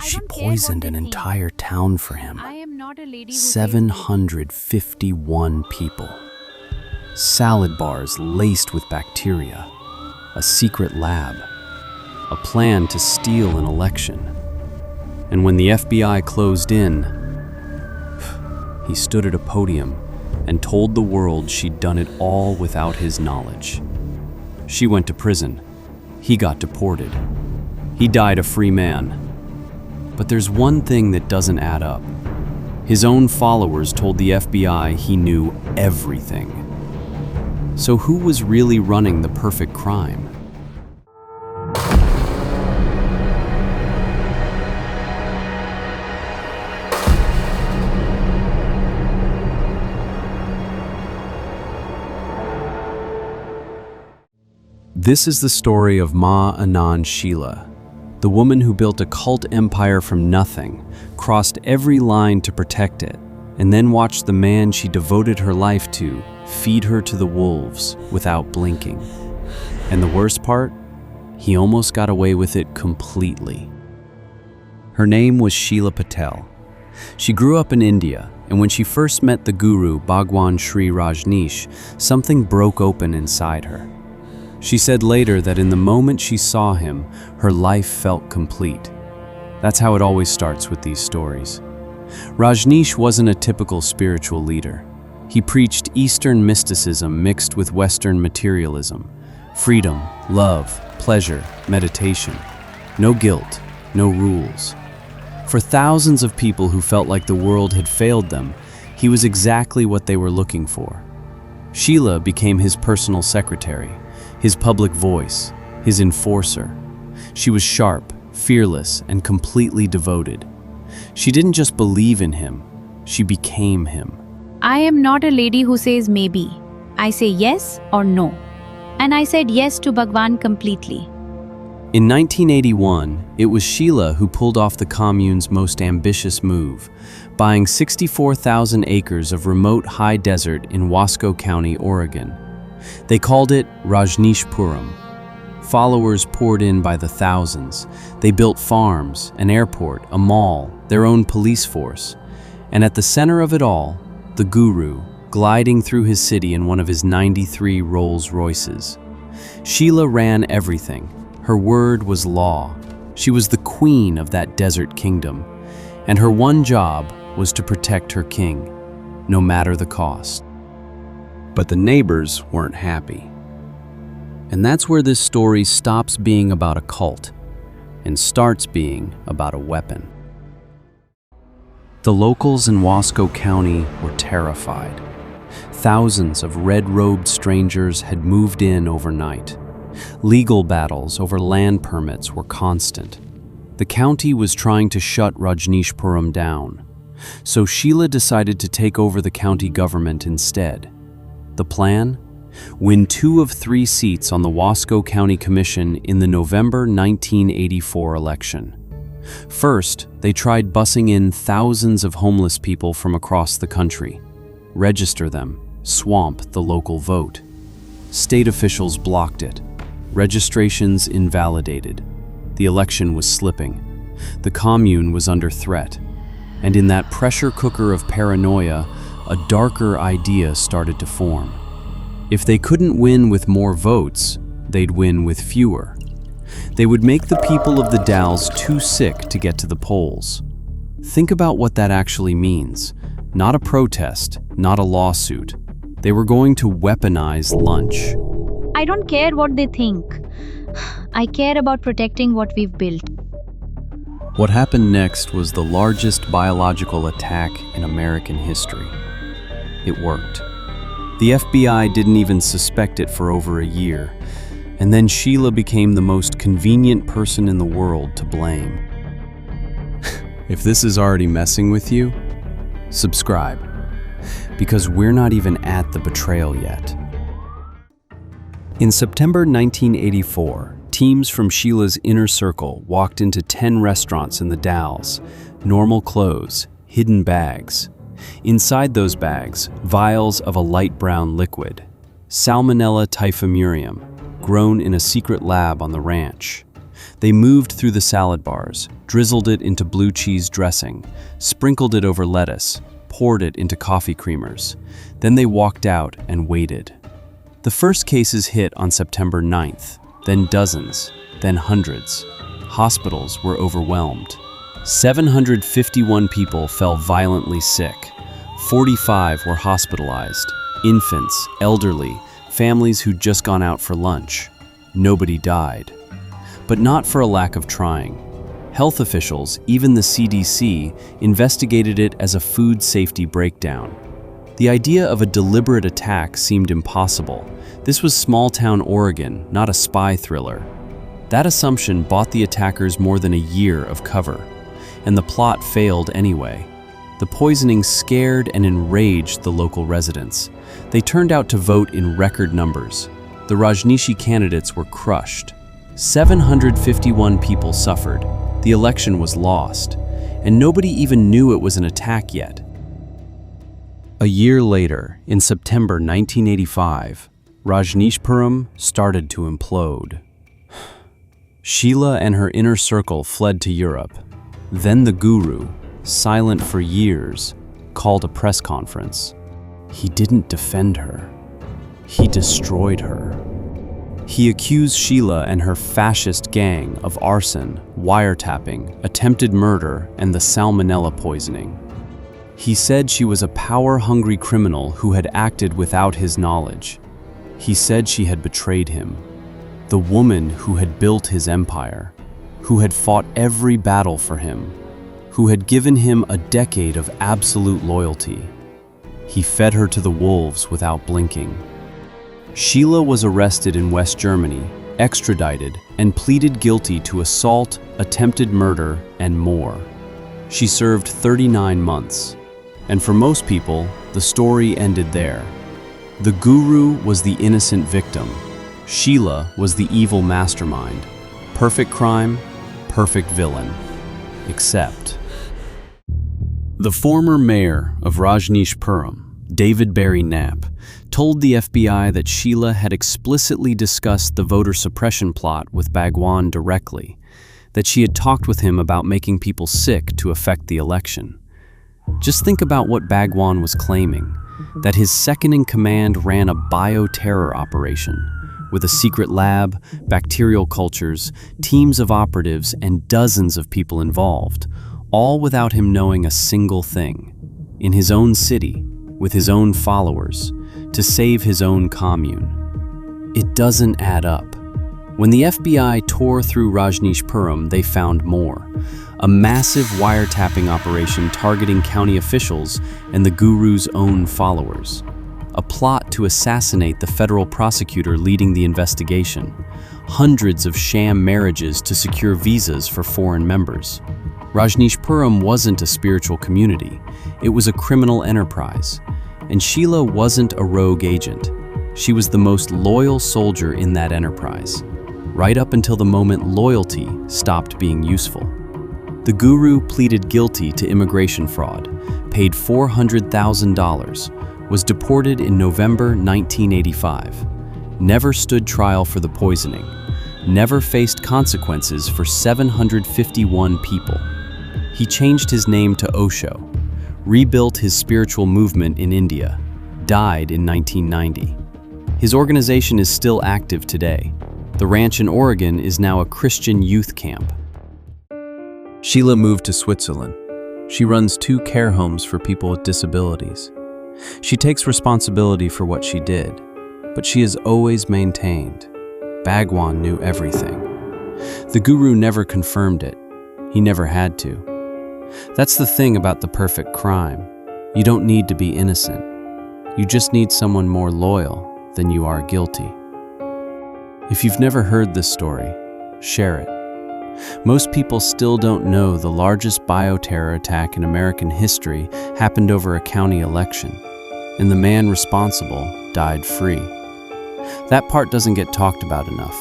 She poisoned an entire town for him. 751 people. Salad bars laced with bacteria. A secret lab. A plan to steal an election. And when the FBI closed in, he stood at a podium and told the world she'd done it all without his knowledge. She went to prison. He got deported. He died a free man. But there's one thing that doesn't add up. His own followers told the FBI he knew everything. So who was really running the perfect crime? This is the story of Anand Sheela, the woman who built a cult empire from nothing, crossed every line to protect it, and then watched the man she devoted her life to feed her to the wolves without blinking. And the worst part? He almost got away with it completely. Her name was Sheela Patel. She grew up in India, and when she first met the guru Bhagwan Sri Rajneeshee, something broke open inside her. She said later that in the moment she saw him, her life felt complete. That's how it always starts with these stories. Rajneeshee wasn't a typical spiritual leader. He preached Eastern mysticism mixed with Western materialism. Freedom, love, pleasure, meditation. No guilt, no rules. For thousands of people who felt like the world had failed them, he was exactly what they were looking for. Sheela became his personal secretary, his public voice, his enforcer. She was sharp, fearless, and completely devoted. She didn't just believe in him, she became him. I am not a lady who says maybe. I say yes or no. And I said yes to Bhagwan completely. In 1981, it was Sheela who pulled off the commune's most ambitious move, buying 64,000 acres of remote high desert in Wasco County, Oregon. They called it Rajneeshpuram. Followers poured in by the thousands. They built farms, an airport, a mall, their own police force. And at the center of it all, the guru, gliding through his city in one of his 93 Rolls Royces. Sheela ran everything. Her word was law. She was the queen of that desert kingdom. And her one job was to protect her king, no matter the cost. But the neighbors weren't happy. And that's where this story stops being about a cult and starts being about a weapon. The locals in Wasco County were terrified. Thousands of red-robed strangers had moved in overnight. Legal battles over land permits were constant. The county was trying to shut Rajneeshpuram down. So Sheela decided to take over the county government instead. The plan? Win 2 of 3 seats on the Wasco County Commission in the November 1984 election. First, they tried busing in thousands of homeless people from across the country. Register them, swamp the local vote. State officials blocked it. Registrations invalidated. The election was slipping. The commune was under threat. And in that pressure cooker of paranoia, a darker idea started to form. If they couldn't win with more votes, they'd win with fewer. They would make the people of the Dalles too sick to get to the polls. Think about what that actually means. Not a protest, not a lawsuit. They were going to weaponize lunch. I don't care what they think. I care about protecting what we've built. What happened next was the largest biological attack in American history. It worked. The FBI didn't even suspect it for over a year, and then Sheela became the most convenient person in the world to blame. If this is already messing with you, subscribe, because we're not even at the betrayal yet. In September 1984, teams from Sheela's inner circle walked into 10 restaurants in the Dalles, normal clothes, hidden bags. Inside those bags, vials of a light brown liquid, Salmonella typhimurium, grown in a secret lab on the ranch. They moved through the salad bars, drizzled it into blue cheese dressing, sprinkled it over lettuce, poured it into coffee creamers. Then they walked out and waited. The first cases hit on September 9th, then dozens, then hundreds. Hospitals were overwhelmed. 751 people fell violently sick. 45 were hospitalized. Infants, elderly, families who'd just gone out for lunch. Nobody died. But not for a lack of trying. Health officials, even the CDC, investigated it as a food safety breakdown. The idea of a deliberate attack seemed impossible. This was small-town Oregon, not a spy thriller. That assumption bought the attackers more than a year of cover, and the plot failed anyway. The poisoning scared and enraged the local residents. They turned out to vote in record numbers. The Rajneeshee candidates were crushed. 751 people suffered. The election was lost, and nobody even knew it was an attack yet. A year later, in September 1985, Rajneeshpuram started to implode. Sheela and her inner circle fled to Europe. Then the guru, silent for years, called a press conference. He didn't defend her. He destroyed her. He accused Sheela and her fascist gang of arson, wiretapping, attempted murder, and the Salmonella poisoning. He said she was a power-hungry criminal who had acted without his knowledge. He said she had betrayed him, the woman who had built his empire, who had fought every battle for him, who had given him a decade of absolute loyalty. He fed her to the wolves without blinking. Sheela was arrested in West Germany, extradited, and pleaded guilty to assault, attempted murder, and more. She served 39 months. And for most people, the story ended there. The guru was the innocent victim. Sheela was the evil mastermind. Perfect crime, perfect villain. Except the former mayor of Rajneeshpuram, David Barry Knapp, told the FBI that Sheela had explicitly discussed the voter suppression plot with Bhagwan directly, that she had talked with him about making people sick to affect the election. Just think about what Bhagwan was claiming, that his second-in-command ran a bioterror operation, with a secret lab, bacterial cultures, teams of operatives, and dozens of people involved, all without him knowing a single thing. In his own city, with his own followers, to save his own commune. It doesn't add up. When the FBI tore through Rajneeshpuram, they found more. A massive wiretapping operation targeting county officials and the guru's own followers. A plot to assassinate the federal prosecutor leading the investigation. Hundreds of sham marriages to secure visas for foreign members. Rajneeshpuram wasn't a spiritual community. It was a criminal enterprise. And Sheela wasn't a rogue agent. She was the most loyal soldier in that enterprise, right up until the moment loyalty stopped being useful. The guru pleaded guilty to immigration fraud, paid $400,000, was deported in November 1985, never stood trial for the poisoning, never faced consequences for 751 people. He changed his name to Osho, rebuilt his spiritual movement in India, died in 1990. His organization is still active today. The ranch in Oregon is now a Christian youth camp. Sheela moved to Switzerland. She runs 2 care homes for people with disabilities. She takes responsibility for what she did, but she has always maintained. Bhagwan knew everything. The guru never confirmed it. He never had to. That's the thing about the perfect crime. You don't need to be innocent. You just need someone more loyal than you are guilty. If you've never heard this story, share it. Most people still don't know the largest bioterror attack in American history happened over a county election, and the man responsible died free. That part doesn't get talked about enough.